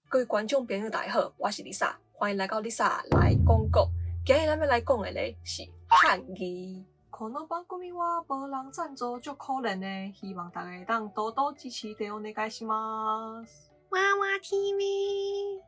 各位观众朋友，大家好，我是 Lisa， 欢迎来到 Lisa 来讲国。今日咱要来讲的呢是汉语。この番組は无人赞助就可怜的，希望大家当多多支持でお願いします。娃娃 TV，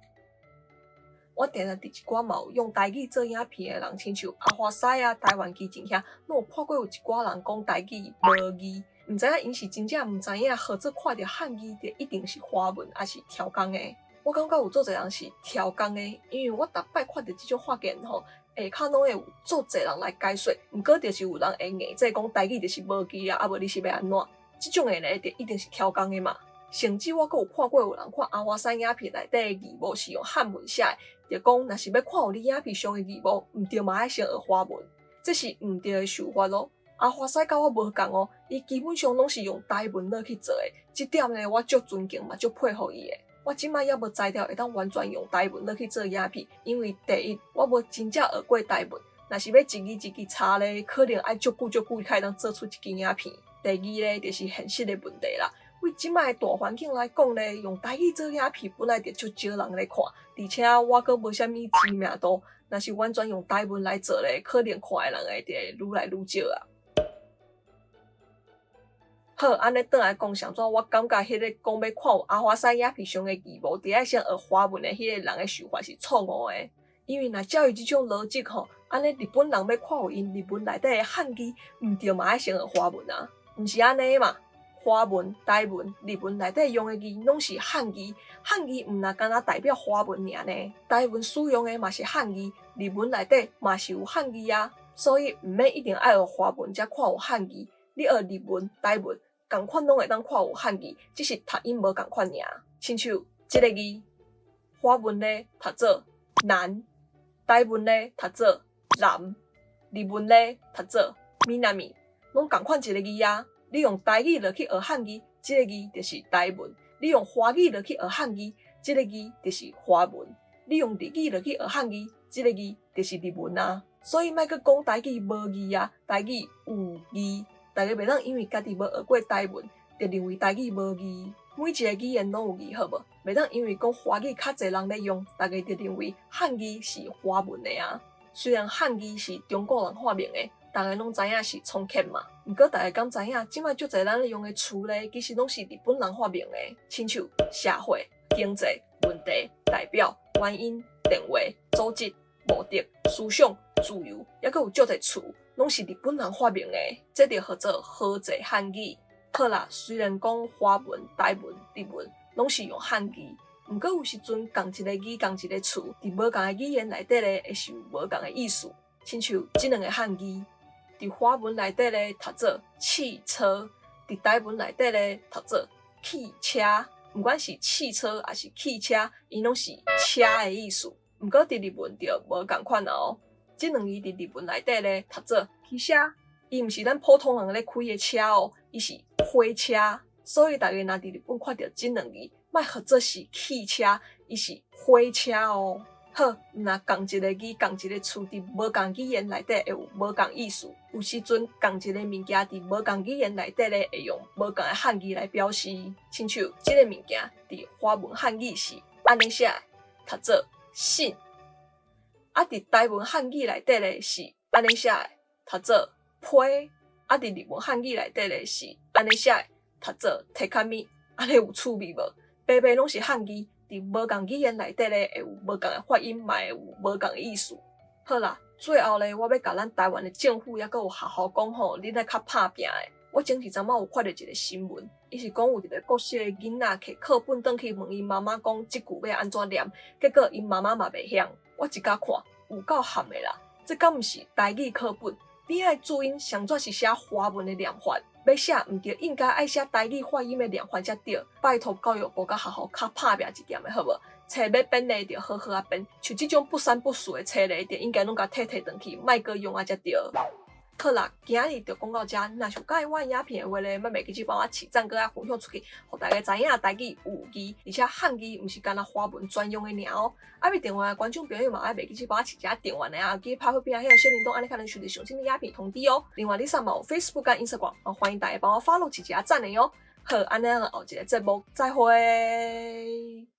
我定定伫一寡嘛有用台语做影片的人，亲像阿华西啊、台湾基进遐，拢有看过有一寡人讲台语无字，毋知影因是真正毋知影，或者看到汉语就一定是华文，还是挑工的。我感觉有做侪人是挑工的，因为我逐摆看到即种发言吼，下骹拢会有做侪人来解说，毋过就是有人会硬说讲台语就是无字啊，啊无你是要安怎？即种的呢，就一定是挑工的嘛。甚至我阁有看过有人看阿华西影片内底的字幕是用汉文写的，就讲若是要看有你影片上的字幕，毋对嘛爱先学华文，这是毋对的想法咯。阿华西甲我无共哦，伊基本上拢是用台文落去做的，即点呢我足尊敬嘛，足佩服伊的。我即摆也无才调会当完全用台文落去做影片，因为第一我无真正学过台文，若是要一字一字查咧，可能爱足久才会当做出一支影片。第二咧就是现实的问题啦。为即摆大环境来讲咧，用台语做影片本来就足少人咧看，而且我阁无啥物知名度。若是完全用台文来做咧，可能看的人会愈来愈少啊。好，安尼转来讲上怎，我感觉迄个讲要看有阿华西影片上的字幕，伫爱先学华文的迄个人的想法是错误的。因为若照伊即种逻辑吼，安尼日本人要看有因日文内底的汉字，毋对嘛爱先学华文啊？毋是安尼嘛？华文、台文、日文内底用的字拢是汉字，汉字毋若干那代表华文尔呢？台文使用的嘛是汉字，日文内底嘛是有汉字啊，所以毋免一定爱学华文才看有汉字。你学日文、台文，共款拢会当看有汉字，只是读音无共款尔。亲像即个字，华文咧读做南，台文咧读做南，日文咧读做南，拢共款一个字啊。你用台语落去学汉字，即个字就是台文；你用华语落去学汉字，即个字就是华文；你用日语落去学汉字，即个字就是日文啊。所以莫阁讲台语无字啊，台语有字。大家袂当因为家己无学过台文，就认为台语无字。每一个语言拢有字，好无？袂当因为讲华语较侪人咧用，大家就认为汉字是华文的啊。虽然汉字是中国人发明的。大家拢知影是创建嘛，毋过大家敢知影，即摆足侪咱咧用的词咧，其实拢是日本人发明的，亲像社会、经济、问题、代表、原因、电话、组织、目的、思想、自由，抑佫有足侪词，拢是日本人发明的，这就叫做和制汉语。好啦，虽然讲华文、台文、日文拢是用汉字，毋过有时阵共一个字、共一个词，伫无共的语言内底咧，会是有无共的意思，亲像即两个汉字。伫华文内底咧读做汽车，伫台文内底咧读做汽车。毋管是汽车还是汽车，因拢是车的意思。毋过伫日文就无共款哦。即两字伫日文内底咧读做汽车，伊毋是咱普通人咧开的车哦，伊是火车。所以大家若伫日本看到即两字，莫学做是汽车，伊是火车哦。好，若共一个字、共一个词伫无共语言内底会有无共意思。有时阵共一个物件伫无共语言内底咧会用无共的汉字来表示，亲像即个物件伫华文汉语是安尼写的，读做信；啊，伫台文汉语内底咧是安尼写的，读做批；啊，伫日文汉语内底咧是安尼写的，读做提卡米。安尼有趣味无？白白拢是汉字。伫无共语言内底咧，会有无共的发音，嘛会有无共的意思。好啦，最后咧，我要甲咱台湾的政府，抑佫有学校讲吼，恁爱较拍拼的。我前几阵仔有看到一个新闻，伊是讲有一个国小的囡仔摕课本转去问伊妈妈讲即句要安怎念，结果因妈妈嘛袂晓。我一甲看，有够含的啦！这敢毋是台语课本？你爱注音上转是写华文的念法。要写毋对，应该爱写台语发音的念法才对。拜托教育部甲学校较拍拼一点的好无？册要编咧就好好啊编，像即种不三不四的册咧，就应该拢甲摕转去，莫阁用啊才对。好啦，今日就讲到这。若想喜欢我影片的话咧，莫袂记去帮我起赞，搁爱分享出去，互大家知影台语有字，而且汉字毋是干那华文专用的尔哦。要订阅的观众朋友嘛，袂记去帮我起一下订阅的啊，记拍后边迄个小铃铛，安尼才能收到上新的影片通知哦。另外，Lisa 嘛有 Facebook 跟 Instagram，欢迎大家帮我 follow 起一下赞的哦。好，安尼咱后一个节目再会。